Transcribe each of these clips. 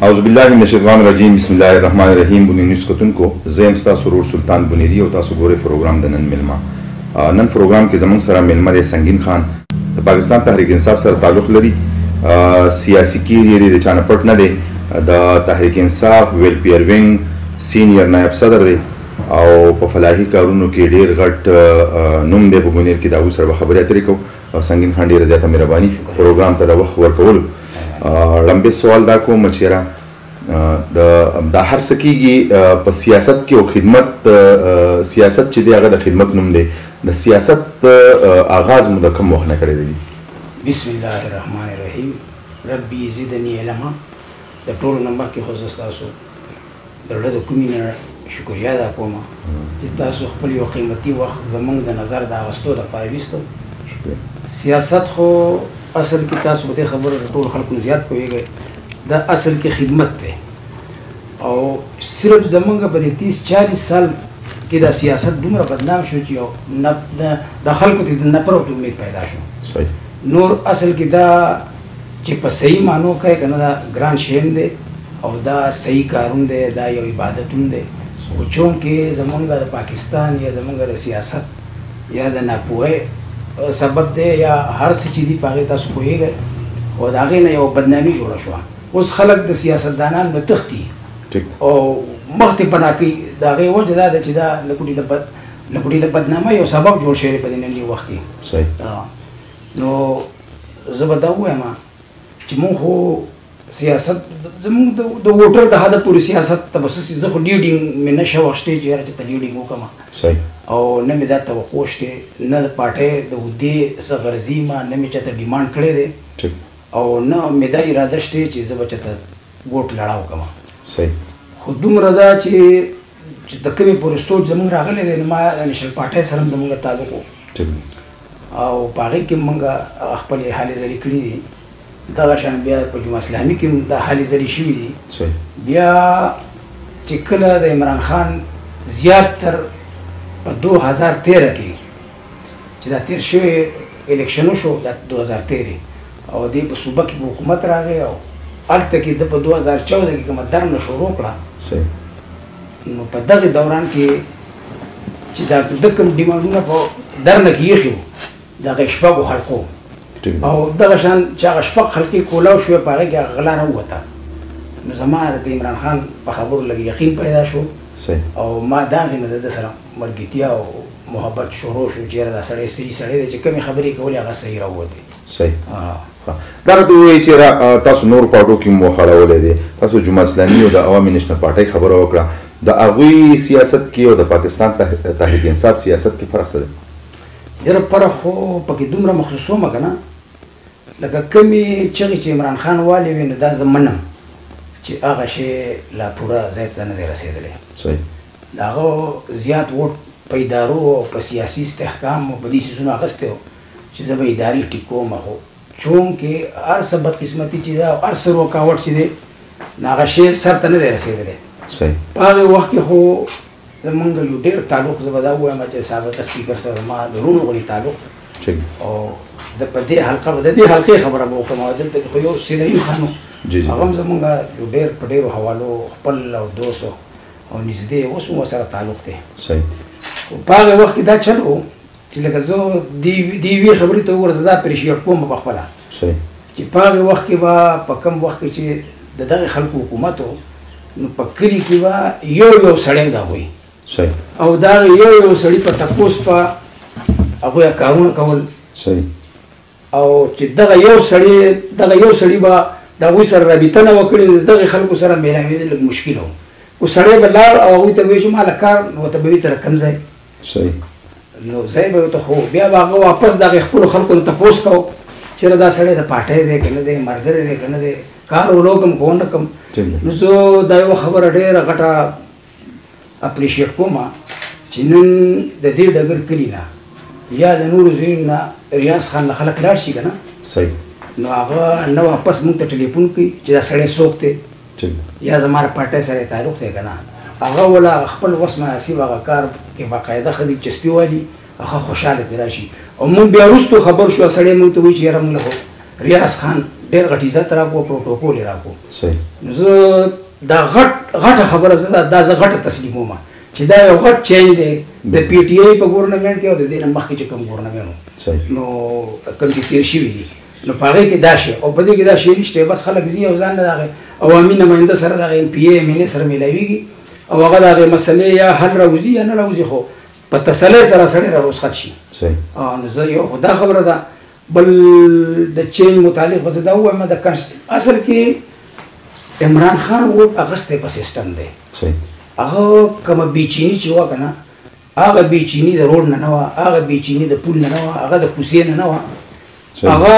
اعوذ بالله من الشیطان الرجیم بسم الله الرحمن الرحیم بنی نسکتون کو زیم ستا سرور سلطان بنیری او تاسو ګورئ پروګرام د نن ملما نن پروګرام کې زمونږ سره ملما دی سنگین خان د پاکستان تحریک انصاف سره تعلق لري سیاسي کیریئر یې د چانه پټ نه دی د تحریک انصاف ویلفیر وینګ سینیئر نائب صدر دی او په فلاحي کارونو کې ډیر غټ نوم دی په بنیر کې د هغوی سره به خبرې اترې کوو سنگین خان ډېره زیاته مهرباني پروګرام ته د وخت ورکولو لمبه سوال دا کوم چې را د هر څه کېږي په سیاست کې او خدمت سیاست چې دی هغه د خدمت نوم دی د سیاست آغاز مو د کوم وخت نه کړی دی بسم الله الرحمن الرحیم ربي زدني علما د ټولو نه مخکې خو زه ستاسو د زړه د کومې نه شکریا ادا کوم چې تاسو خپل یو قیمتي وخت زموږ د نظر د اخیستو لپاره ویستو سیاست خو اصل کې تاسو په دې خبره د ټولو خلکو نه زیات پوهېږئ دا اصل کې خدمت دی او صرف زموږ په دې 30-40 سال کې دا سیاست دومره بدنام شو چې یو د خلکو ته د نفرت امید پیدا شو نور اصل کې دا چې په صحیح معنو کوي که نه دا ګران شی دی او دا صحیح کارون دی دا یو عبادتون دی خو چونکې زموږ د پاکستان یا زموږ د سیاست یا د ناپوهۍ سبب دی یا هر څه چې دي په هغې تاسو پوهېږئ او د هغې نه یو بدنامي جوړه شوه اوس خلک د سیاستدانان نه تښتي او مخکې پناه کوي د هغې وجه دا ده چې دا لکوټې د بدنامۍ یو سبب جوړ شوی دی په دې ننني وخت کې صحیح نو زه به دا ووایم چې مونږ خو سیاست زمونږ د ووټر د حده پورې سیاست ته به زه خو لیډینګ مې نه شوه اخیستی چې یاره چې ته لیډینګ وکړم صحیح او نه مې دا توقع شته نه د پارټۍ د عهدې څه غرضي ما نه مې چاته ډیمانډ کړی دی او نه مې دا اراده شته چې زه به چاته ووټ لړا وکړم صحیح خو دومره دا چې د کومې پورې سوچ زموږ راغلی دی نو ما د نیشنل پارټۍ سره هم زموږ تعلق و او په هغې کې موږ خپلې هلې ځلې کړي دي دغه شان بیا په جمعه اسلامي کې هم دا هلې ځلې شوي دي بیا چې کله د عمران خان زیات تر په 2013 کې چې دا تیر شوی الیکشن وشو دا 2013 او دی په صوبه کې حکومت راغی او هلته کې د په 2014 کې کومه درنه شروع کړه نو په دغه دوران کې چې دا د کوم ډیمانډونه په درنه کې ایښي وو دغه شپږو خلقو او دغه شان چې هغه شپږ خلقې کولاو شوې په هغې کې هغه غلا نه ووته نو زما د عمران خان په خبرو لږ یقین پیدا شو او ما د هغې نه د ده سره ملګرتیا او محبت شروع شو چې یاره دا سړی صحیح سړی دی چې کومې خبرې کولې هغه صحیح راووتې صحیح دا راته ووایي چې تاسو نور پارټو کې مو خړولی دی تاسو جمعه اسلامي او د عوامي نیشنل پارټۍ خبره وکړه د هغوی سیاست کې او د پاکستان تحریک انصاف سیاست کې فرق څه دی یاره فرق خو پکې دومره مخصوص ومه که نه لکه کومې چغې چې عمران خان والې وي نو دا زه منم چې هغه شی لا پوره ځای ته نه دی رسېدلی صحیح د هغه زیات ووټ په ادارو او په سیاسي استحکام او په دې څیزونو اخیستی و چې زه به ادارې ټیکوم خو چونکې هر څه بدقسمتي چې ده او هر څه رکاوټ چې دی نو هغه شی سر ته نه دی رسېدلی صحیح په هغې وخت کې خو زمونږ یو ډېر تعلق زه به دا ووایم چې سابقه سپیکر سره ما د رونو غوندې تعلق او د په دې حلقه به د دې حلقې خبره به وکړم او دلته کې خو یو سیدریم خان هغه هم زمونږ یو ډېر په ډېرو حوالو خپل او دوست او نږدې اوس هم ورسره تعلق دی صحیح په هغه وخت کې دا چل و چې لکه زه دې یوې خبرې ته وګوره زه دا اپریشیټ کوم په خپله صحیح چې په هغې وخت کې به په کوم وخت کې چې د دغې خلکو حکومت و نو په کلي کې به یو سړی د هغوی صحیح او دا یو سړي په تپوس په هغوی کارونه کول صحیح او چې دغه یو سړي به د هغوی سره رابطه نه وکړي دغې خلکو سره میلاوېدل لږ مشکل و خو سړی به لاړ او هغوی ته به وایي چې ما له کار نو ورته به وایي ته کوم ځای صحیح نو ځای به ورته خو بیا به هغه واپس د هغې خپلو خلکو نه تپوس کوو چېرې دا سړی د پارټۍ دی که نه دی ملګری دی که نه دی کار ولو کړم که ونه کړم نو زه دا یوه خبره ډېره غټه اپریشیټ کوم چې نن د دې ډګر کلي نه یا د نورو ځایونو نه ریاض خان له خلک لاړ شي که نه صحیح نو هغه نه واپس موږ ته ټلیفون کوي چې دا سړی څوک دی یا زما د پارټۍ سره یې تعلق دی که نه هغه وله خپل وس مناسب هغه کار کې باقاعده ښه دلچسپي والي هغه خوشحاله ترې راشي او موږ بیا وروستو خبر شو سړی موږ ته وایي چې یاره موږ له ریاض خان ډېر غټ عزت راکو پروتوکول یې راکو صحیح زه دا غټه خبره زه دا زه غټه تسلیموم چې دا یو غټ چینج دی د پی ټی آی په ګورنمنټ کې او د دې نه مخکې چې کوم ګورنمنټ نو کوم چې تېر شوي دي نو په هغې کې دا شی او په دې کې دا شی نشته بس خلک ځي او ځان د هغې عوامي نماینده سره د هغې ایم پی ای ایم ان اے سره میلاویږي او هغه د هغې مسلې یا حل راوځي یا نه راوځي خو په تسلۍ سره سړی را رخصت شي نو زه یو خو دا خبره ده بل د چینج متعلق به زه دا ووایم د اصل کې عمران خان ووټ اخیستی په سیسټم دی هغه کومه بیچیني چې وه که نه هغه بیچیني د روډ نه نه وه هغه بیچیني د پول نه نه وه هغه د کوڅې نه نه وه هغه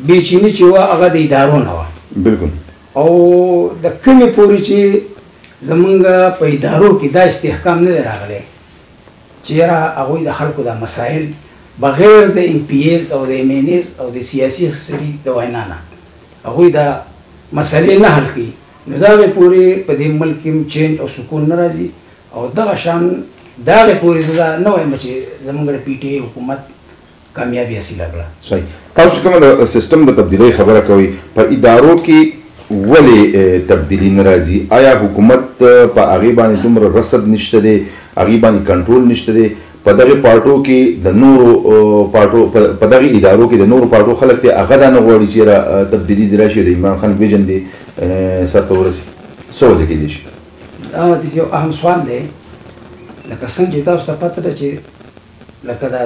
بیچیني چې وه هغه د ادارو نه وه بالکل او د کومې پورې چې زمونږ په ادارو کې دا استحکام نه دی راغلی چې یاره هغوی د خلکو دا مسایل بغیر د ایم پی ایز او د ایم این ایز او د سیاسي سړي د وینا نه هغوی دا مسلې نه حل کوي نو د هغې پورې په دې ملک کې چینج او سکون نه راځي او دغه شان د هغې پورې زه دا نه وایم چې زموږ د پی ټي آی حکومت کامیابي حاصله کړه. صحیح. تاسو کومه د سیستم د تبدیلۍ خبره کوئ په ادارو کې ولې تبدیلی نه راځي؟ آیا حکومت په هغې باندې دومره رصد نشته دی، هغې باندې کنټرول نشته دی؟ په دغه پارټو کې د نورو پارټو په دغه ادارو کې د نورو پارټو خلک دی هغه دا نه غواړي چې را تبدیلي دې راشي، د عمران خان ویژن دی سر ته ورسي؟ څه وجه کیدای شي؟ دا داسې یو اهم سوال دی لکه څنګه چې تاسو ته پته ده چې لکه دا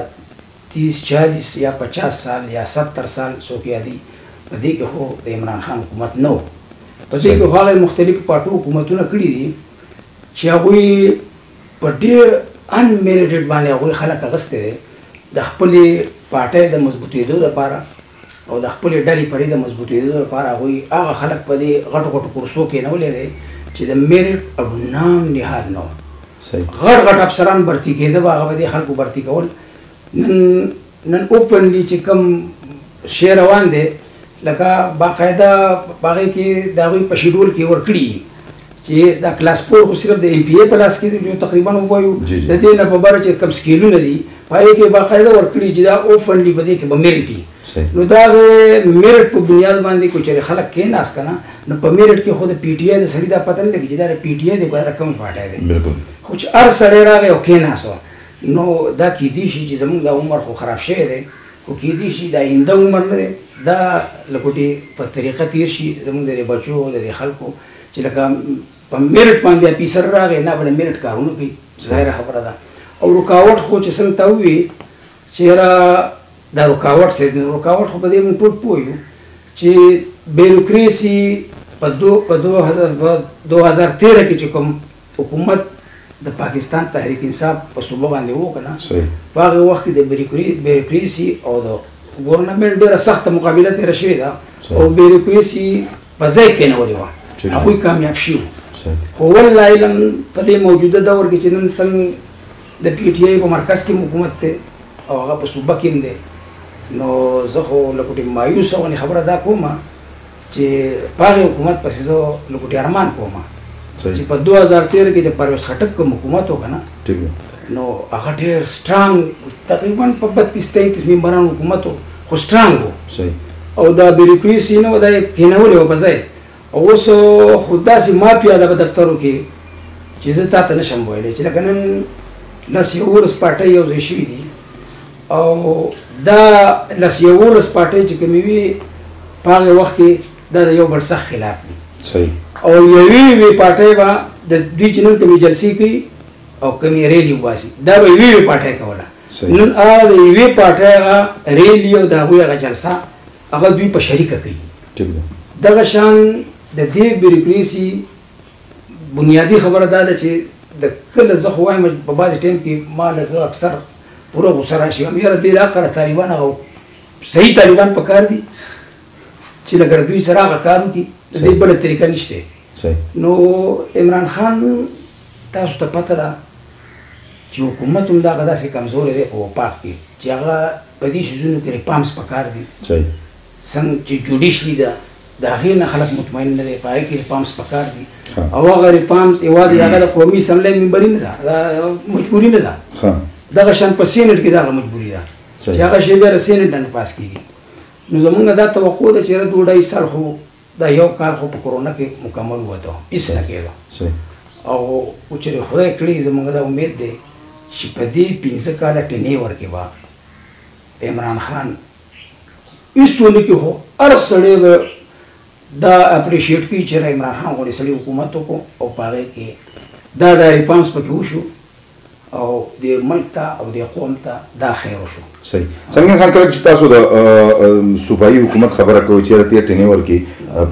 30-40 یا 50 سال یا 70 سال څوک یادي په دې کې خو د عمران خان حکومت نه و، په دې کې خو هغه مختلفو پارټو حکومتونه کړي دي چې هغوی په ډېر انمیریټډ باندې هغوی خلک اخیستی دی د خپلې پارټۍ د مضبوطېدو دپاره او د خپلې ډلې پړې د مضبوطېدو دپاره هغوی هغه خلک په دې غټو غټو کورسو کې کېنولی دی چې د میرټ او نام نهاد نه و. غټ غټ افسران برتي کېده به هغه به دې خلکو برتي کول. نن اوپنلی چې کوم شی روان دی لکه باقاعده په هغې کې د هغوی په شیډول کې ورکړي چې دا کلاس 4 خو صرف د ایم پی ای په لاس کې دی جو تقریبا ووایو د دې نه په باره چې کوم سکیلونه دي په هغې کې باقاعده ورکړي چې دا اوپنلی په دې کې به میرټ وي. نو دا هغې میرټ په بنیاد باندې کوم چېرې خلک کېناست که نه نو په میرټ کې خو د پي ټي آی د سړي دا پته نه لګي چې دا د پي ټي آی دی که دا کوم پارټی دی، خو چې هر سړی راغی او کېناست نو دا کیدای شي چې زموږ دا عمر خو خراب شوی دی، خو کیدای شي دا آینده عمر نه دی دا لکوټې په طریقه تیر شي زموږ د دې بچو د دې خلکو چې لکه په میرټ باندې اپیسر راغی نه به د میرټ کارونه کوي، ظاهره خبره ده. او رکاوټ خو چې څنګه ته ووایي چې یاره دا رکاوټ څه دی، رکاوټ خو په دې موږ ټول پوه یو چې بیروکریسي په 2013 کې چې کوم حکومت د پاکستان تحریک انصاف په صوبه باندې و که نه په هغه وخت کې د بیروکریسي او د ګورنمنټ ډېره سخته مقابله تېره شوې ده او بیروکریسي په ځای کېنولې وه، هغوی کامیاب شي وو. خو والله علم په دې موجوده دور کې چې نن څنګه د پي ټي آی په مرکز کې حکومت دی او هغه په صوبه کې هم دی نو زه خو لکوټې مایوسه غوندې خبره دا کوم چې په هغې حکومت پسې زه لکوټې ارمان کوم چې په 2013 کې د پرویز خټک کوم حکومت و که نه نو هغه ډېر سټرانګ تقریبا په 32-33 ممبران حکومت و خو سټرانګ و او دا بیروکریسي نه و دا یې کېنولې وه په ځای. او اوس خو داسې مافیا ده په دفترو کې چې زه تا ته نشم ویلی چې لکه نن 10-11 پارټۍ یو ځای شوي دي او دا 10-11 پارټۍ چې کومې وي په هغې وخت کې دا د یو بل سخت خلاف دي او یوې پارټۍ به د دوی چې نن کومې جلسې کوي او کومې ریلي وباسي دا به یوې پارټۍ کوله. نن هغه د یوې پارټۍ هغه ریلي او د هغوی هغه جلسه هغه دوی په شریکه کوي. دغه شان د دې بیروکریسي بنیادي خبره دا ده چې د کله زه خو وایم په بعضې ټایم کې ما له زه اکثر پوره غوسه راشي وایم یاره دې راقره طالبان هغه صحیح طالبان په کار دي چې لکه دوی سره هغه کار وکړي د دې بله طریقه نشته. نو عمران خان تاسو ته پته ده چې حکومت هم دغه داسې کمزوری دی په وپاق کې چې هغه په دې شیزونو کې ریفارمز پکار دي څنګه چې جوډیشلي ده د هغې نه خلک مطمئن نه دی په هغې کې ریفارمز پکار دي او هغه ریفارمز یوازې هغه د قومي اسمبلۍ ممبري نه ده مجبوري نه ده دغه شان په سینټ کې دغه مجبوري ده چې هغه شی بیا د سینټ نه پاس کېږي. نو زمونږ دا توقع ده چې 2.5 سال خو دا یو کال خو په کورونا کې مکمل وته هیڅ نه کېده او چې خدای کړی زمونږ دا امید ده چې په دې 15 کاله ټینې ورکې با عمران خان ایسونه کې هو هر سړی دا اپریشیټ کوي چې عمران خان غوړي سړي حکومت وکړو او پاره کې دا ریفارمز پکې وشو او د ملک ته او د قوم ته دا خیر وشو. صحیح. څنګه خان کله چې تاسو د صوبایي حکومت خبره کوي چې راتیا ټینې ورکې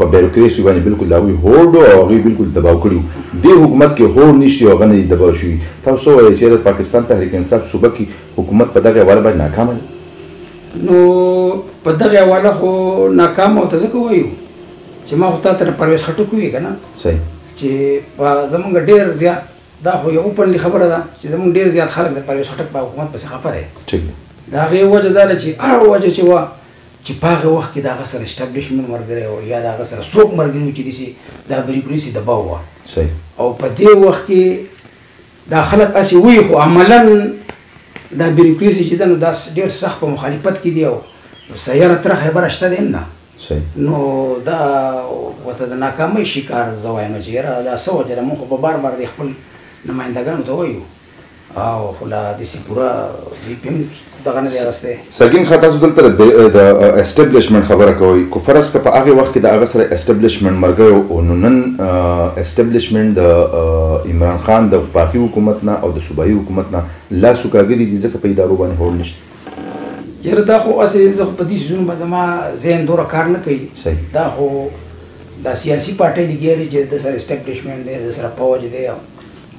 په بیروکراسي باندې بالکل دا وی هوډ او هغه بالکل دباو کړیو د حکومت کې هوډ نشي او غنې دباو شي. تاسو وایي چې د پاکستان تحریک انصاف صوبه کې حکومت په دغه حواله باندې ناکام نو په دغه حواله خو ناکام او ځکه وایو چې ما خو تاسو پرویز خټک وی کنه. صحیح. چې په زمونږ ډیر زیات دا خو یو اوپنلی خبره ده چې زمونږ ډیر زیات خلک د پرویز خټک په حکومت پسې خبره دي. ٹھیک دا غي وجه دا چې هر وجه چې وا چې په هغه وخت کې دا غسر اسټابلیشمنت مرګره او یا دا غسر څوک مرګري چې دي دا بیروکراسي د باو. صحیح. او په دې وخت کې دا خلک اسی وی خو عملاً دا بیروکراسي چې دا ډیر سخت په مخالفت کې دی او سیاره تر خبره شته دی نه. صحیح. نو دا وته د ناکامۍ شکار زوایم چې را دا سو چې موږ په بار بار د خپل نمائندګانو ته وایو او خلا د سی پورا وی پم دغه نه راسته. سګین خاطر دلته د اسټابلیشمنت خبره کوي کو فرض که په هغه وخت کې د هغه سره اسټابلیشمنت مرګ او نن اسټابلیشمنت د عمران خان د پاکي حکومت نه او د صوبایي حکومت نه لا سوکاګری دي ځکه په ادارو باندې هول نشته. یره دا خو اسې زه په دې ځون به زما ذهن دوره کار نه کوي. صحیح. دا خو دا سیاسي پارټي لګیږي چې د سره اسټابلیشمنت دی د سره پوج دی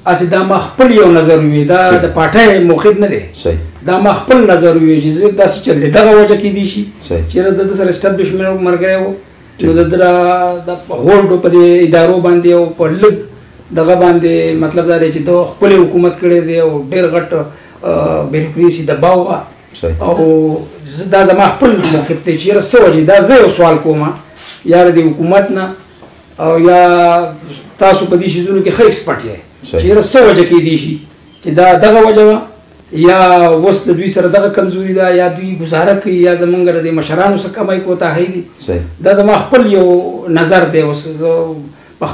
اسې دا ما خپل یو نظر وي دا د پارټي موخد نه دی. صحیح. دا ما خپل نظر وي چې دا څه چل دغه وجه کې دي شي چې د سره اسټابلیشمنت مرګره وو نو د هولډ په ادارو باندې او په لګ دغه باندې مطلب دا دی چې د خپل حکومت کړي دی او ډېر غټ بیروکراسي د باو او دا زما خپل موقف ته چې رسوي دا زه یو سوال کوم یا د حکومت نه او یا تاسو په دې شیزونو کې خیر ایکسپرټ یې چې رسوي کې دي شي چې دا دغه وجه یا وس د دوی سره دغه کمزوري ده یا دوی گزاره کوي یا زمونږ د مشرانو سره کمای کوته هي دي. دا زما خپل یو نظر دی اوس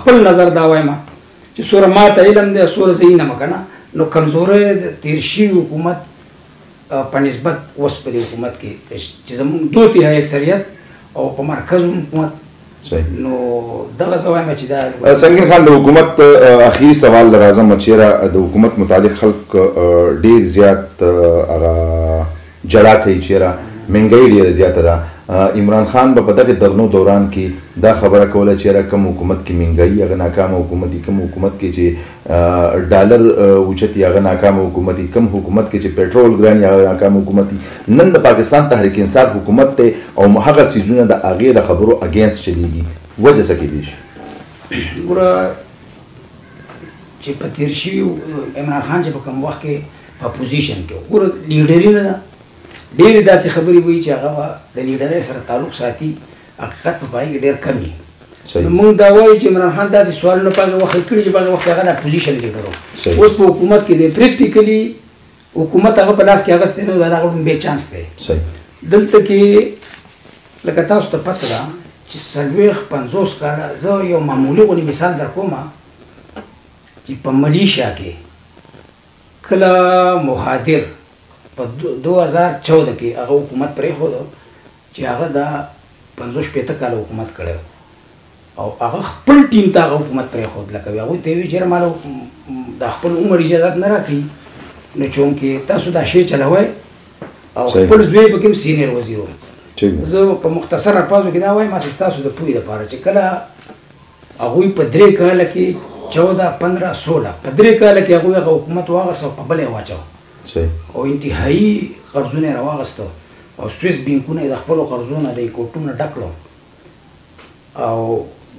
خپل نظر دا وایم چې سوره ماته علم دی سوره زینه مکنه نو کمزوري د تیرشي حکومت په نسبت اوس په حکومت کې چې زموږ دوه تیه اکثریت او په مرکز حکومت. نو دغه زوایم چې دا سنگین خان د حکومت اخیری سوال راځم چې د حکومت متعلق خلک ډیر زیات هغه جړه کوي چې منګي ډیره زیاته ده. عمران خان په دغه درنو دوران کې دا خبره کوله چې کوم حکومت کې منګي هغه ناکامه حکومت کوم حکومت کې چې ډالر اوچتي هغه ناکامه حکومت کوم حکومت کې چې پېټرول ګران هغه ناکامه حکومت. نن د پاکستان تحریک انصاف حکومت ته او هغه سيزونه د اغه د خبرو اگینست چلیږي وجه څه کې دي ګوره چې په تیر شي عمران خان چې په کوم وخت کې په پوزیشن کې ګوره لیډري نه ډېر داسې خبرې وایي چې هغه د لیډرۍ سره تعلق ساتي حقیقت په پای کې ډېر کم وي. موږ دا وایو چې عمران خان داسې سوالونه په هغه وخت کړي چې په هغه وخت هغه د پوزیشن لیډر و. اوس په حکومت کې دی پریکټیکلي حکومت هغه په لاس کې هغه ستنه دا هغه به چانس دی. دلته کې لکه تاسو ته پته ده چې 50 کاله زه یو معمولي غونې مثال در کوم چې په ملیشیا کې کله مهاجر په 2014 کې هغه حکومت پرې خو چې هغه دا 50 کاله حکومت کړو او هغه خپل ټیم ته هغه حکومت پرې خو لکه هغه ته وی چې مالو د خپل عمر اجازه نه راکړي نو چونکې تاسو دا شی چلوي او خپل زوی به کوم سینیر وزیر زه په مختصر الفاظو کې دا وایم چې تاسو د پوی لپاره چې کله هغه په 3 کال کې 14 15 16 په 3 کال کې هغه حکومت واغسو په بلې واچو او انتهایی قرضونه راوغستو او سویس بانکونه د خپل قرضونه د کوټونو ډکلو او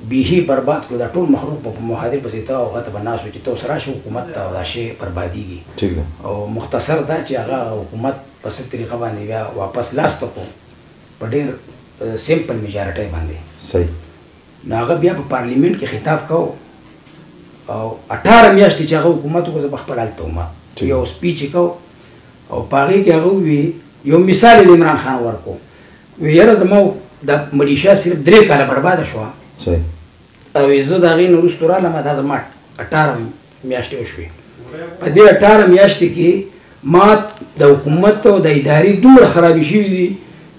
به برباد کړو د ټول مخلوق په مهاجر پسې ته او غته بناسو چې تاسو راشي حکومت ته راشي برباديږي. او مختصر دا چې هغه حکومت په ست طریقه باندې بیا واپس لاس ته کو په ډېر سیمپل میجارټي باندې. صحیح. هغه بیا په پارلیمنت کې خطاب کو او 18 میاشتې چې هغه حکومت کو په خپل حالت ما یو سپیچ کو او پاره کې هغه وی یو مثال د عمران خان ورکو ویره زما د ملیشیا صرف 3 کاله برباد شو صحیح او زه دا غي نور ستوراله ما دا زما 18 میاشتې وشوي په دې 18 میاشتې کې ما د حکومت او د ادارې دومره خرابې شوي دي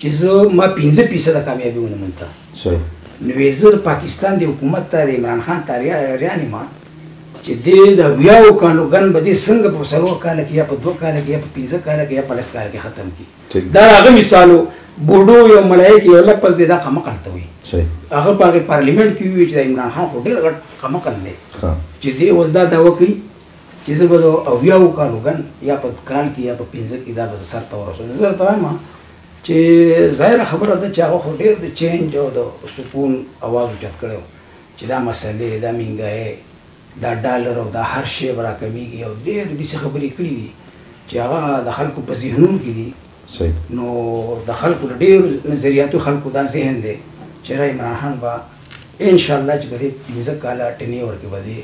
چې زه ما 15% کامیابي ونه مونته صحیح نو زه د پاکستان د حکومت ته د عمران خان تاریخ ما چې دې د 20 کالو ګن به دې څنګه په 4 کال کې یا په 2 کال کې یا په 15 کال کې یا په 10 کال کې ختم کی دا هغه مثالو بوډو یو ملایک یو لپس دې دا قمقل ته وي هغه په پارلیمنت کې وی چې عمران خان خو ډېر غټ قمقل دی چې دې اوس دا دا وکړي چې زه به او 20 کالو ګن یا په کال کې یا په 15 کې دا به سر ته ورسوم زه ته وایم چې ظاهر خبره ده چې هغه خو ډېر د چینج او د سکون اواز اوچت کړی چې دا مسلې دا مهنګایي دا ډالر او دا هر شی به راکمیږي او ډېر داسې خبرې کړي دي چې هغه د خلکو په ذهنونو کې دي نو د خلکو ډېر نظریاتو خلکو دا ذهن دی چې عمران خان به انشاءالله چې به دې 15 کاله ټینیور کې به دې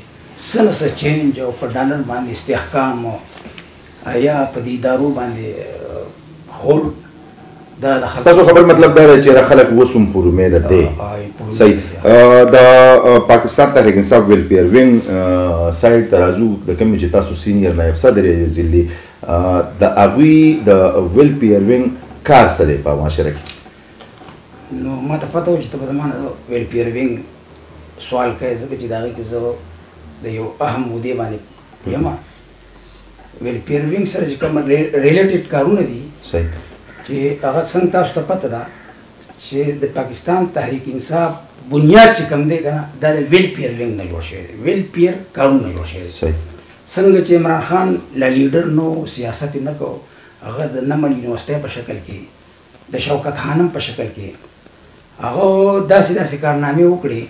څه نه څه چینج او په ډالر باندې استحکام او یا په دې ادارو باندې هولډ ستاسو خبر مطلب دا دی چې خلک اوس هم پر امید دي صحیح د پاکستان تحریک انصاف ویلفیر وینګ سایډ ته راځو د کوم چې تاسو سینیر نایب صدر یې ضلعي د هغوی د ویلفیر وینګ کار څه دی په معاشره کې نو ما ته پته وه چې ته به زما نه ویلفیر وینګ سوال کوې ځکه چې د هغې کې زه د یو اهم مودې باندې یم ویلفیر وینګ سره چې کوم ریلیټډ کارونه دي صحیح چې هغه څنګه تاسو ته پته ده چې د پاکستان تحریک انصاف بنیاد چې کوم دی کنه دا د ویلفیر وینګ نه جوړ شوی دی ویلفیر کارونه جوړ شوی دی څنګه چې عمران خان لا لیډر نو سیاست نه کو هغه د نمل یونیورسټۍ په شکل کې د شوکت خانم په شکل کې هغه داسې کارنامې وکړي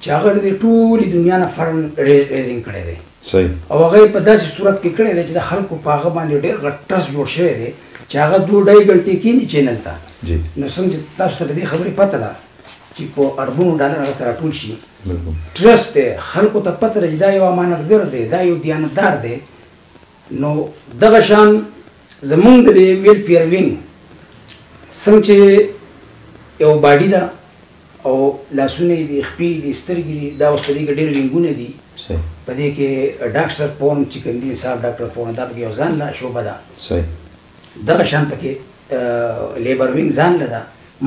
چې هغه د ټولې دنیا نه فرن ریزینګ کړی دی او هغه په داسې صورت کې کړی دی چې د خلکو په هغه باندې ډېر غټ ټرسټ جوړ شوی دی چې هغه 2.5 غنټې کېني چینل ته نو څنګه چې تاسو ته د دې خبرې پته ده چې په اربونو ډالر هغه ته راټول شي ټرسټ دی خلکو ته پته ده چې دا یو امانتګر دی دا یو دیانتدار دی نو دغه شان زمونږ د ویلفیر وینګ څنګه چې یو باډي ده او لاسونه یې دي خپې دي سترګې دي دا اوس په دې کې ډېر وینګونه دي په دې کې ډاکټر پون چې کوم دي صاحب ډاکټر پون دا پکې یو ځان له شعبه ده دغه شان پکې لیبر وینګ ځان له ده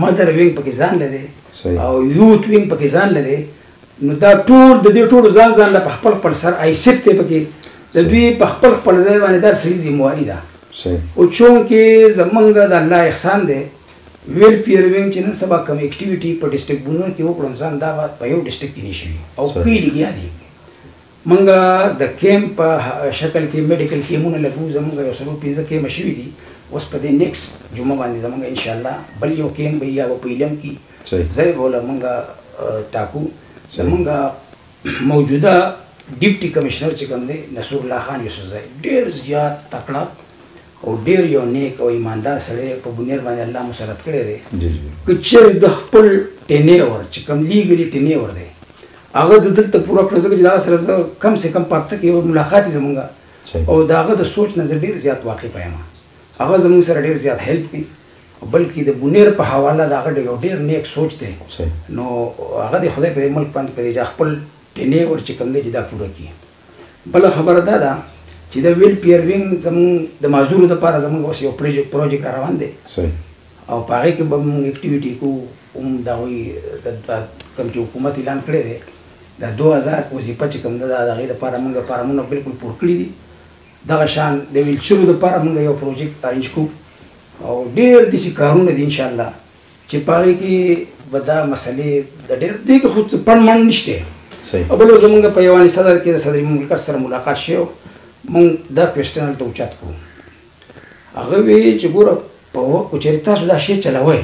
مدر وینګ پکې ځان له دی او یوت وینګ پکې ځان له دی نو دا ټول د دې ټولو ځان له په خپل سر آیسپ دی پکې د دوی په خپل ځای باندې دا سړي ذمهواري ده او چونکې زمونږ د الله احسان دی ویلفیر وینګ چې نن سبا کوم اکټیویټي په ډسټرکټ بونور کې وکړو ځان دا په یو ډسټرکټ کې نشي او کې لګیا دي منګه د کیمپ په شکل کې میډیکل کیمونه لګو زمونږ یو سلو 15 کیمپ شوي دي اوس په دې نیکسټ جمعه باندې زمونږ ان شاء الله بل یو کیمپ به یا په علم کې ځای بوله منګه ټاکو زمونږ موجوده ډیپټي کمشنر چې کوم دی نصور الله خان یوسفزی ډېر زیات تکړه او ډېر یو نیک او ایماندار سړی په بنیر باندې الله مسلط کړی دی که چېرې د خپل ټینیور چې کوم لیګلي ټینیور دی هغه د دلته پوره کړه ځکه چې دا سره زه کم سے کم په هفته کې یو ملاقات یې زمونږ او د هغه د سوچ نه زه ډېر زیات واقف یم هغه زمونږ سره ډېر زیات هیلپ کوي بلکې د بنیر په حواله د هغه یو ډېر نیک سوچ دی نو هغه د خدای په ملک باندې په خپل ټینیور چې کوم دی چې دا پوره کړي بله خبره دا ده چې د ویلفیر وینګ زمونږ د معذورو دپاره زمونږ اوس یو پروجیکټ را روان دی او په هغې کې به مونږ اکټیویټي کوو هم د هغوی کوم چې حکومت اعلان کړی دی دا 2000 وظیفه چې کوم ده د هغې دپاره مونږ فارمونه بلکل پور کړي دي دغه شان د ویلچرو دپاره مونږ یو پروجیکټ ارینج کوو او ډېر داسې کارونه دي انشاءالله چې په هغې کې به دا مسلې د ډېر دې کې خو څه پڼ مڼ نشته او بل زمونږ په یواني صدر کې د صدر مملکت سره ملاقات شوی مونږ دا کوېسټن هلته اوچت کړو هغه وی چې ګوره په چېرې تاسو دا شی چلوئ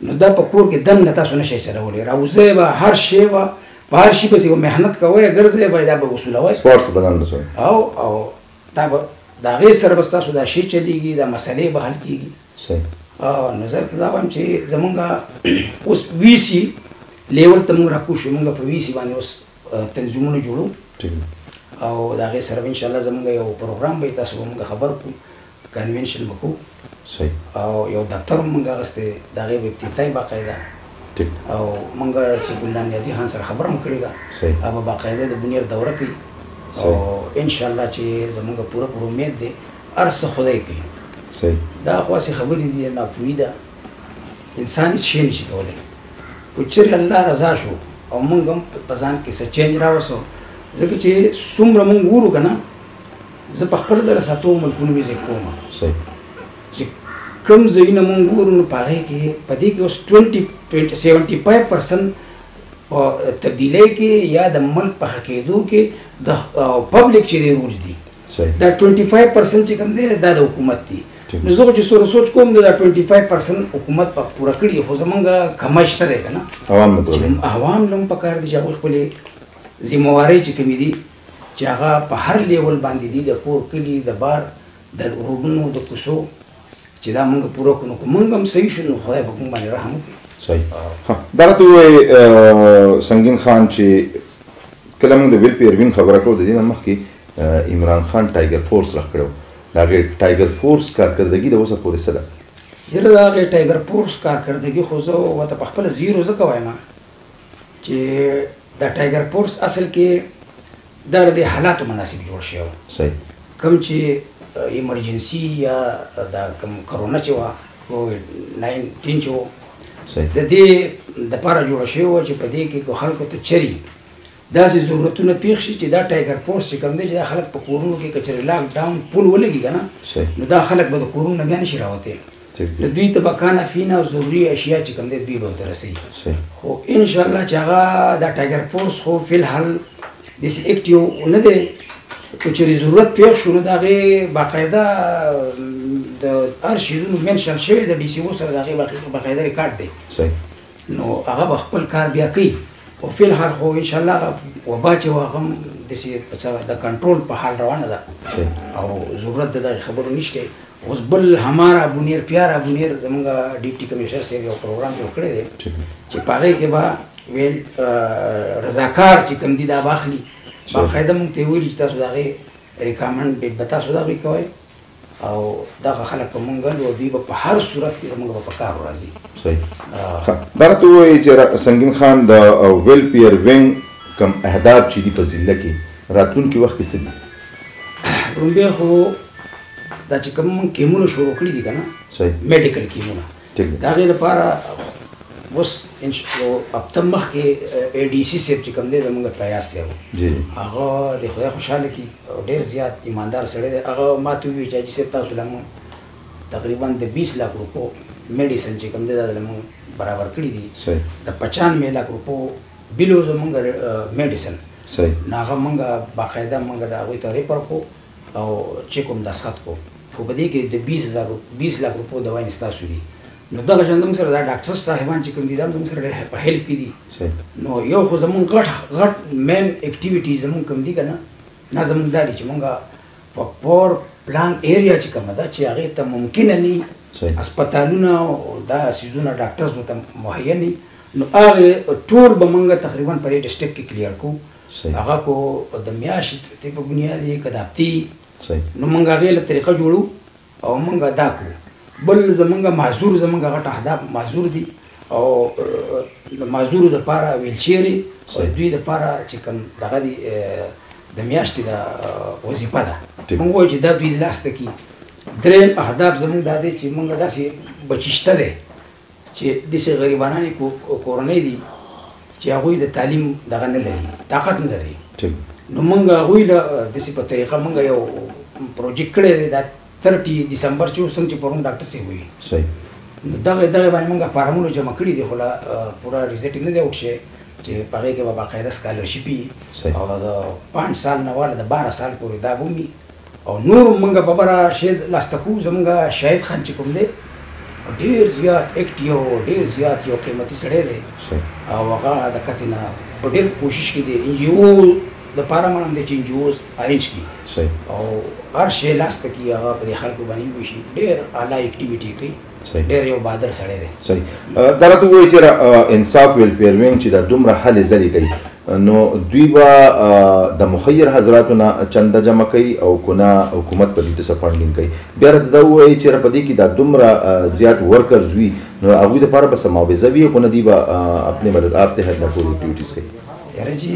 نو دا په کور کې دننه تاسو نشئ چلولی راوځئ به هر شی به په هر شي پسې به محنت کوئ ګرځئ به دا به وصولوئ او دا به د هغې سره به ستاسو دا شی چلیږي دا مسلې به حل کېږي نظر ته دا وایم چې زمونږ اوس وي سي لیول ته مونږ راکوږ شو مونږ په وي سي باندې اوس تنظیمونه جوړو او د هغې سره به انشاءالله زمونږ یو پروګرام به تاسو به مونږ خبر کړو کنونشن وکړو صحیح او یو دفتر موږ غسته دغه افتتاحي باقاعده ټیک او موږ سیف الله نیازي خان سره خبره هم کړې ده صحیح هغه باقاعده د بنیر دوره کوي او ان شاء الله چې زموږ پوره امید ده ارسه خدای کوي صحیح دا خاصه خبرې دي نه پویده انسان هیڅ شي نشي کولای کو چې الله رضا شو او موږ هم په ځان کې څه چینج راوسو ځکه چې څومره موږ ورو کنه زه په خپل در ساتو ملکونو به کوم صحیح چې کوم ځایونه موږ ورو نه پاره کې پدې کې اوس 75% په تبدیلی کې یا د ملک په حقیقتو کې د پبلک چې دی روز دي دا 25% چې کوم دی دا د حکومت دی نو زه چې سوچ کوم دا 25% حکومت په پوره کړی خو زمونږ کمشته دی کنه عوام لم په کار دي چې خپل ذمہواری چې کوم دي چې هغه په هر لیول باندې دي د کور کلی د بار د روبونو د کوسو چې دا موږ پوره کړو موږ هم صحیح شنو خدای په موږ باندې رحم وکړي صحیح دا ته سنگین خان چې کله موږ د ویل پیروین خبره کوو د دې مخکې عمران خان ټایګر فورس راکړو دا ټایګر فورس کارکردګي د اوسه پورې سره یره دا ټایګر فورس کارکردګي خو زه وته په خپل زیرو زکه وایم چې دا ټایګر فورس اصل کې د حالاتو مناسب جوړ شوی صحیح کوم چې ایمرجنسي یا دا کوم کرونا چې وا کووډ 19 چې د دې د لپاره جوړ شوی چې په دې کې خلکو ته چری داسې ضرورتونه پیښ شي چې دا ټایګر فورس چې کوم دی چې دا خلک په کورونو کې کچري لاک ډاون پول ولګي کنه نو دا خلک به د کورونو بیا نشي راوته نو دوی ته بکانه فینا او ضروري اشیاء چې کوم دی دوی به ترسي خو ان شاء الله چې هغه دا ټایګر فورس خو فل حل دیس اکټیو نه دی کچري ضرورت پیښ شو نو دا غي باقاعده د ارشیدونو منشن شوی د ډي سی او سره دا غي باقاعده ریکارډ دی نو هغه خپل کار بیا کوي او فل حال خو ان شاء الله وبا چې واغم د کنټرول په حال روانه ده او ضرورت د خبرو نشته اوس بل همارا بنیر پیارا بنیر زمونږ ډیپټي کمشنر سیو یو پروګرام جوړ کړی دی چې پاره کې با ویل رضاکار چې کوم دي دا واخلي باقاعده مونږ ته ویل چې تاسو دغه ریکامند به تاسو دا کوي او دا خلک په مونږ له دوی په هر صورت کې موږ په کار راځي صحیح دا ته وایي چې سنگین خان د ویل پیر وینګ کم اهداف چې دی په ضلع کې راتلونکي وخت کې څه دي رومبه خو دا چې کوم کیمونه شروع کړی دي کنه صحیح میډیکل کیمونه دا غیر لپاره اوس ان شاء الله اب تم مخ کې ای ډي سی سیب چې کوم دی زموږ پیاس سیو جی هغه د خدای خوشاله کی ډیر زیات ایماندار سره دی هغه ماته وی چې سیب تاسو لمو تقریبا د 20 لک روپو میډیسن چې کوم دی دا لمو برابر کړی دي صحیح د 95 لک روپو بلو زموږ میډیسن صحیح ناغه موږ باقاعده موږ دا وی تاریخ پر کو او چې کوم د سخت کو خو بده کې د 20 لک روپو دوا نستاسو دي نو دا شان زموږ سره دا ډاکټر صاحبان چې کوم دي دا زموږ سره په هیلپ کې دي نو یو خو زموږ غټ مین اکټیویټیز زموږ کوم دي کنه نه زموږ داري چې موږ په پور پلان ایریا چې کوم دا چې هغه ته ممکن نه هسپتالونه او دا سيزونه ډاکټرز وته مهیا نه نو هغه ټول به موږ تقریبا په ډیسټریکټ کې کلیر کو هغه کو د میاشت په بنیادی کداپتی نو موږ هغه له طریقه جوړو او موږ دا کو بل زمونږ معذور زمونږ غټ اهداف معذور دي او معذور د پاره ویلچيري او دوی د پاره چې کوم دغه دي د میاشتې د وظیفه ده موږ وایو چې دا دوی لاسته کی دریم اهداف زمونږ د دې چې موږ داسې بچشته ده چې دسه غریبانه کورنۍ دي چې هغه د تعلیم دغه نه لري طاقت نه لري نو موږ هغه له دسه په طریقه موږ یو پروجیکټ کړی دی 30 دسمبر چې څنګه چې پرون ډاکټر سی وي صحیح دغه باندې موږ فارمونه جمع کړي دي خو لا پورا ریزلټ نه دی وکشه چې پاره کې به باقاعده سکالرشپ او د 5 سال نه ول د 12 سال پورې دا بومي او نور موږ په بره شید لاستکو زموږ شاهد خان چې کوم دی ډیر زیات اکټیو ډیر زیات یو قیمتي سړی دی او هغه د کتنه په ډیر کوشش کې دی ان جی او د پارامانم د چینجوز ارینج کی او هر شی لاسته کی هغه په خلکو باندې وشي ډیر اعلی اکټیویټي کوي ډیر یو بادر سره دی صحیح دا راته وایي چې انصاف ویلفیر وینګ چې دا دومره حل زری کوي نو دوی با د مخیر حضراتونه چنده جمع کوي او کونه حکومت په دې څه فنډینګ کوي. بیا راته دا ووایي چې په دې کې دا دومره زیات ورکرز وي نو هغوی دپاره به څه معاوضه وي او کنه دوی به اپنے مدد آپ تحت دا ټول اکټیویټیز کوي؟ یاره جی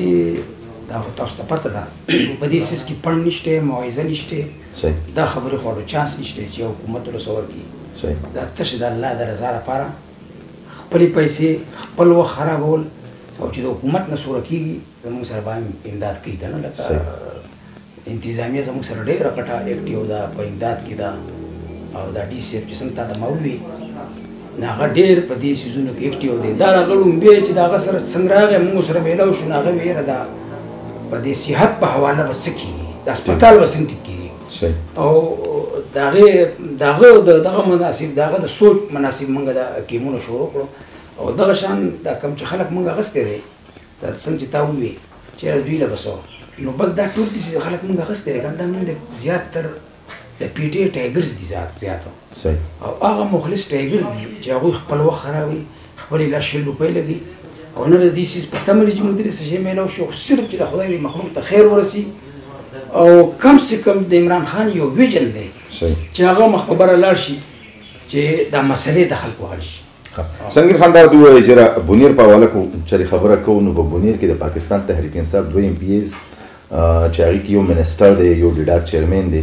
دا خو تاسو ته پته ده په دې سیس کې فنډ نشته، معاوضه نشته، صحیح دا خبرې خو چانس نشته چې حکومت له څه ورکړي. صحیح دا تش د الله د رضا لپاره خپلې پیسې خپل وخت خرابول او چې د حکومت نه سوره کېږي زموږ سره باندې امداد کوي که نه، لکه انتظامیه زموږ سره ډېره کټه اکټیو ده په امداد کې ده او دا ډي سی اف چې څنګه تا ته ما ووي نو هغه ډېر په دې سیزونو کې اکټیو دی. دا هغه ړومبی چې د هغه سره څنګه راغی موږ سره میلاو شو نو هغه ویره ده په دې صحت په حواله به څه کېږي، د هسپتال به څنګه ټیک کېږي او د هغه دغه مناسب د هغه د سوچ مناسب موږ د حکیمونو شروع کړو او دغه شان دا کوم چې خلک موږ اخیستی دی دا څنګه چې تا ووي چې دوی له به څه نو بس دا ټول دي چې خلک موږ اخیستی دی دا موږ د زیات تر د پی ټی ټایګرز دي زیات او هغه مخلص ټایګرز دي چې هغوی خپل وخت خرابوي، خپلې لا 100 روپۍ لګي او نه د دې سیز په تمه لري چې موږ دې څه شی میلاو شي خو صرف چې د خدای مخلوق ته خیر ورسي او کم سے کم د عمران خان یو ویژن دی چې هغه مخ په بره لاړ شي چې دا مسلې د خلکو حل شي. سنگین خان دا ووایي چې بونیر په حواله کو چې خبره کوو نو په بونیر کې د پاکستان تحریک انصاف 2 ایم پی ایز چې هغې کې یو منسټر دی، یو ډیډاک چیرمین دی،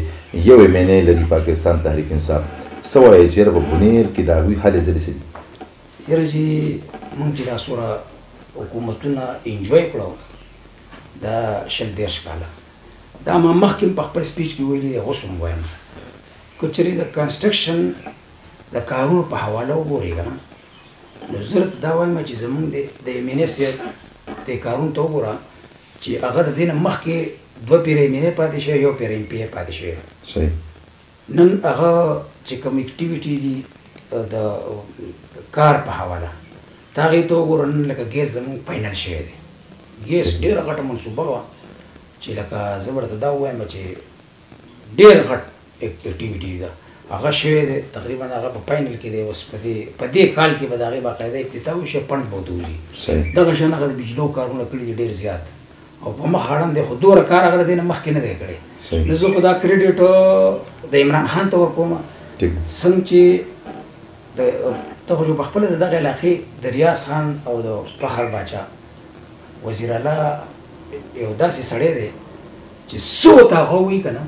یو ایم این ای لري پاکستان تحریک انصاف. څه وایي چې په بونیر کې د هغوی هلې ځلې څه دي؟ یاره چې موږ چې دا څومره حکومتونه انجوی کړو دا 20 کاله دا ما مخکې په خپل سپیچ کې ویلي دی، اوس هم وایم که چېرې د کنسټرکشن د کارونو په حواله وګورې که نه نو زه درته دا وایم چې زمونږ د ایم این ای صاحب دې کارونو ته وګوره چې هغه د دې نه مخکې 2 پیره ایم این ای پاتې شوی، یو پیره ایم پی ای پاتې شوی. نن هغه چې کوم اکټیویټي دي د کار په حواله ته هغې ته وګوره نن لکه ګیس زمونږ فاینل شوی دی. ګیس ډېره غټه منصوبه وه چې لکه زه ورته دا ووایم چې ډېر غټ اکټیویټي ده هغه شوی دی تقریبا هغه په فاینل کې دی. اوس په دې کال کې به د هغې باقاعده افتتاح وشي، فنډ به ورته وځي. دغه شان هغه د بجلو کارونه کړي دي ډېر زیات او په مخ اړم دی خو دومره کار هغه د دې نه مخکې نه دی کړی. نو زه خو دا کریډیټ د عمران خان ته ورکوم څنګه چې ته خو په خپله د دغه علاقې د ریاض خان او د فخر باچا وزیر اعلی یو داسې سړی دی چې څه ورته هغه ووایي که نه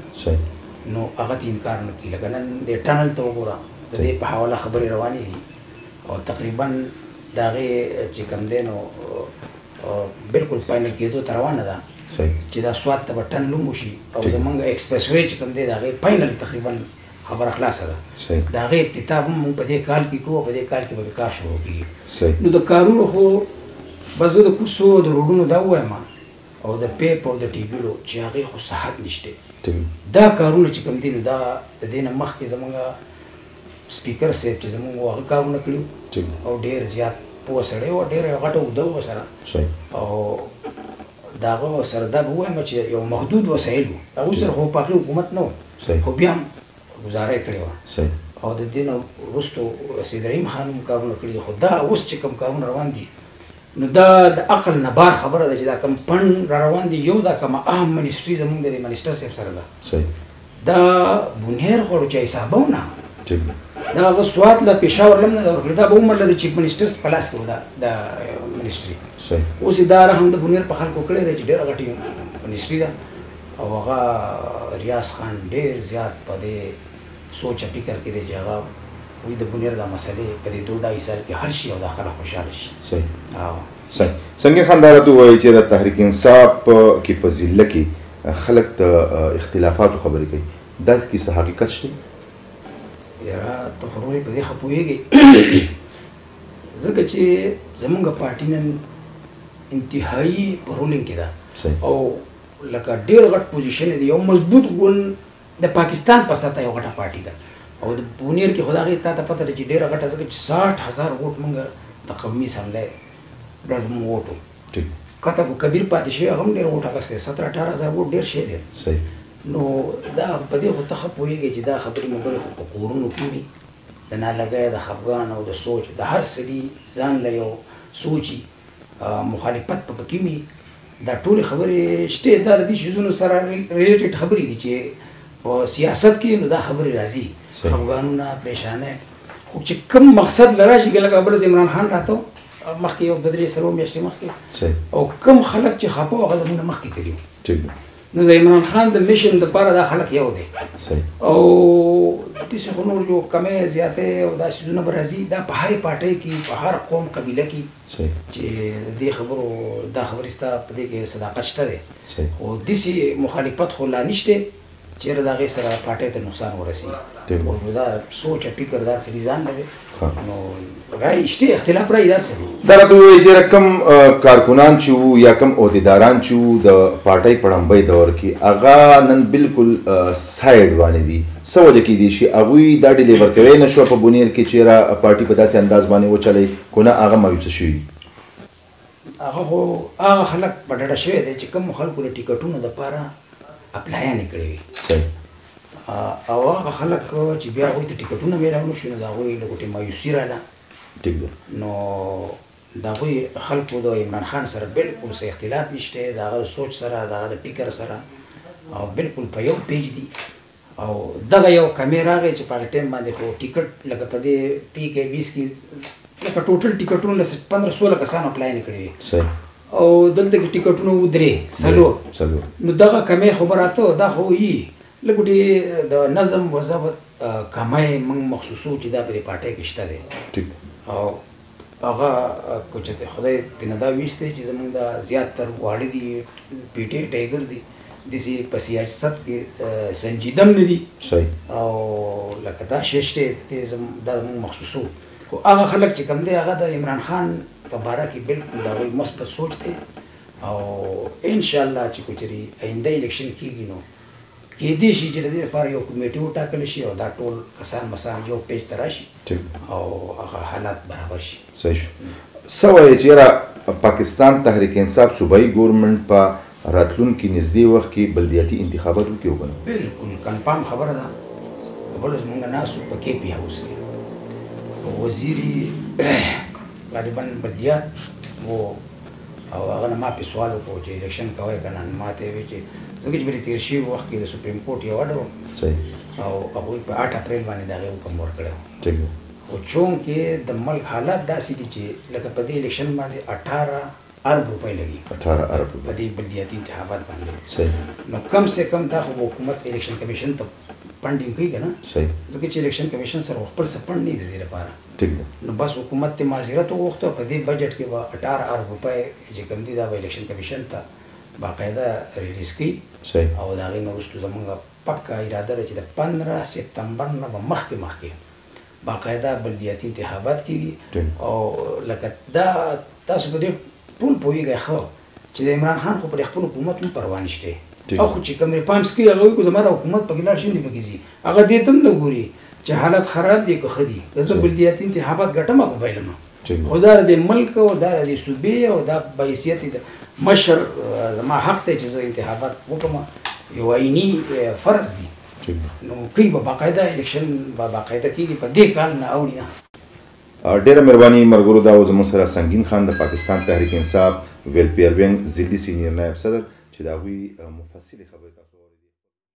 نو هغه ته انکار نه کوي. لکه نن د ټنل ته وګوره د دې په حواله خبرې روانې دي او تقریبا د هغې چې کوم دی نو بالکل فاینل کېدو ته روانه ده چې دا سوات ته به ټنل هم وشي او زموږ ایکسپریس وی چې کوم دی د هغې فاینل تقریبا خبره خلاصه ده. د هغې افتتاح هم موږ په دې کال کې کوو، په دې کال کې به کار شروع کېږي. نو د کارونو خو بس زه د کوڅو د روډونو دا ووایم او د پیپ او د ټیبلو چې هغې خو صحت نشته. دا کارونه چې کوم دي نو دا د دې نه مخکې زموږ سپیکر صاحب چې زموږ هغه کارونه کړي او ډېر زیات پوه سړی و، ډېره غټه اوږده وه سره او د هغه سره دا به ووایم چې یو محدود وسایل وو، هغوی سره خو په هغې حکومت نه و خو بیا هم ګزاره یې کړې وه او د دې نه وروستو سید رحیم خان هم کارونه کړي دي. خو دا اوس چې کوم کارونه روان دي نو دا د عقل نه بار خبره ده چې دا کوم فنډ را روان دي. یو دا کومه اهم منسټري زموږ د منسټر صاحب سره ده دا بونیر خو چا حسابه و نه دا هغه سوات له پېښور لم نه ده ورکړې، دا به عمر له د چیف منسټر په لاس کې و دا منسټري. اوس یې دا رحم د بونیر په خلکو کړی دی چې ډېره غټې منسټري ده او هغه ریاض خان ډېر زیات په دې سوچ فکر کې دی چې هغه وی د بونیر دا مسلې په دې 2-2.5 سال کې حل شي او دا خلک خوشحاله شي. صحیح. سنگین خان دا راته ووایي چې د تحریک انصاف کې په ضلع کې خلک د اختلافاتو خبرې کوي، داسې کې څه حقیقت شته؟ یاره ته خو روی په دې ښه پوهېږې ځکه چې زمونږ پارټي نن انتهایي په رولینګ کې ده او لکه ډېر غټ پوزیشن دی، یو مضبوط ګوند د پاکستان په سطح یو غټه پارټي ده او د بونیر کې خو د هغې تا ته پته ده چې ډېره غټه ځکه چې 60,000 ووټ مونږ د قومي اسمبلی ډېر زموږ ووټ و کته کو کبیر پاتې شوی هغه هم ډېر ووټ اخیستی 17-18,000 ووټ ډېر شی دی. نو دا په دې خو ته ښه پوهېږې چې دا خبرې مبرې خو په کورونو کې وي د نالګۍ د خفګان او د سوچ د هر سړي ځان له یو سوچي مخالفت په پکې وي دا ټول خبرې شته دا د دې شیزونو سره ریلیټډ خبرې دي چې په سیاست کې نو دا خبرې راځي افغانونه پریشانه خو چې کوم مقصد لراشي لکه بل عمران خان راته مخکې یو بدري سره میاشتې مخکې او کوم خلک چې خپه هغه زمونه مخکې تللی نو د عمران خان د میشن لپاره دا خلک یو دی او داسې خو نور جو کمې زیاتې او دا شیزونه به راځي دا په هرې پارټۍ کې په هر قوم قبیله کې چې دې خبرو دا خبرې ستا په دې کې صداقت شته دی خو داسې مخالفت خو لا نشته چیرې د هغې سره پارټۍ ته نقصان ورسي دا سوچ او فکر دا سړي ځان لري نو رایې شته اختلاف رایې دا څه دا راته ووایي چې کوم کارکنان چې وو یا کوم عهدیداران چې وو د پارټۍ په لومړي دور کې هغه نن بالکل سایډ باندې دي څه وجه کیدای شي هغوی دا ډیلیور کوی نه شو په بونیر کې چیرې پارټي په داسې انداز باندې وچلی کو نه هغه مایوسه شوي هغه خو هغه خلک په ډډه شوی دی چې کوم خلکو د ټیکټونو دپاره اپلایانې کړې وي او هغه خلک چې بیا هغوی ته ټیکټونه میلاو نه شو نو د هغوی له ګوتې مایوسي راله نو د هغوی خلکو د عمران خان سره بالکل څه اختلاف نشته د هغه سوچ سره د هغه د فکر سره او بالکل په یو پیج دي او دغه یو کمې راغی چې په هغه ټایم باندې خو ټیکټ لکه په دې پی کې 20 کې لکه ټوټل ټیکټونه له 15-16 کسانو اپلای نه کړي وي او دلته کې ټیکټونه ودرې څلور نو دغه کمې خبراته دا خو یي لکه د نظم وضبط کمای موږ محسوسو چې دا په پارټۍ کې شته دی او هغه کو چې خدای دې نه دا ویسته چې زموږ د زیاتر واړه دي پی ټی ټایګر دي داسې په سیاست کې سنجیدم نه دي او لکه دا ششته دا موږ محسوسو خو هغه خلک چې کوم دی هغه د عمران خان په باره کې بالکل د هغوی مثبت سوچ دی او انشاءالله چې کوچري آینده الیکشن کېږي نو کېدای شي چې د دې لپاره یو کمیټي وټاکلی شي او دا ټول کسان مسان یو پیج ته راشي او هغه حالات برابر شي صحیح شو څه وایي چې یاره پاکستان تحریک انصاف صوبایي ګورنمنټ په راتلونکي نږدې وخت کې بلدیاتي انتخابات وکړي وګڼو بالکل کنفارم خبره ده بل زموږ ناسو په کې پی هاوس کې وزیري غالبا بلدیات و او هغه نه ما پې سوال وکړو چې الیکشن کوئ که نه ما ته یې ویل چې ځکه چې بلې تېر شوي وخت کې د سپریم کورټ یو اډر و او هغوی په 8 اپریل باندې د هغې حکم ورکړی و خو چونکې د ملک حالات داسې دي چې لکه په دې الیکشن باندې 18 ارب روپۍ لګي 18 ارب په دې بلدیاتي انتخابات باندې نو کم سے کم دا خو حکومت الیکشن کمیشن ته فنډینګ کوي که نه ځکه چې الیکشن کمیشن سره خپل څه فنډ نه دی د دې لپاره نو بس حکومت ته معذرت وغوښته په دې بجټ کې به 18 ارب روپۍ چې کوم دي دا به الیکشن کمیشن ته باقاعده ریلیز کړي او د هغې نه وروسته زموږ پکه اراده ده چې د 15 سپتمبر نه به مخکې باقاعده بلدیاتي انتخابات کېږي او لکه دا تاسو په دې ټول پوهېږئ ښه چې د عمران خان خو پر خپل حکومت هم پروا نشته او خو چې کوم ریفارمز کوي هغه وایي که زما د حکومت پکې لاړ شي نه پکې ځي هغه دې ته هم نه ګوري چې حالت خراب دي که ښه دي که زه بلدیاتي انتخابات ګټم که بایلم خو دا د ملک او دا د صوبې او دا بحیثیت د مشر زما حق دی چې زه انتخابات وکړم یو آئیني فرض دی نو کوي به باقاعده الیکشن به باقاعده کېږي په دې کال نه اوړي نه ډېره مهرباني مرګرو دا و زموږ سره سنگین خان د پاکستان تحریک انصاف ویلفیر وینګ ضلعي سینیر نایب صدر چې د هغوی مفصلې خبرې تاسو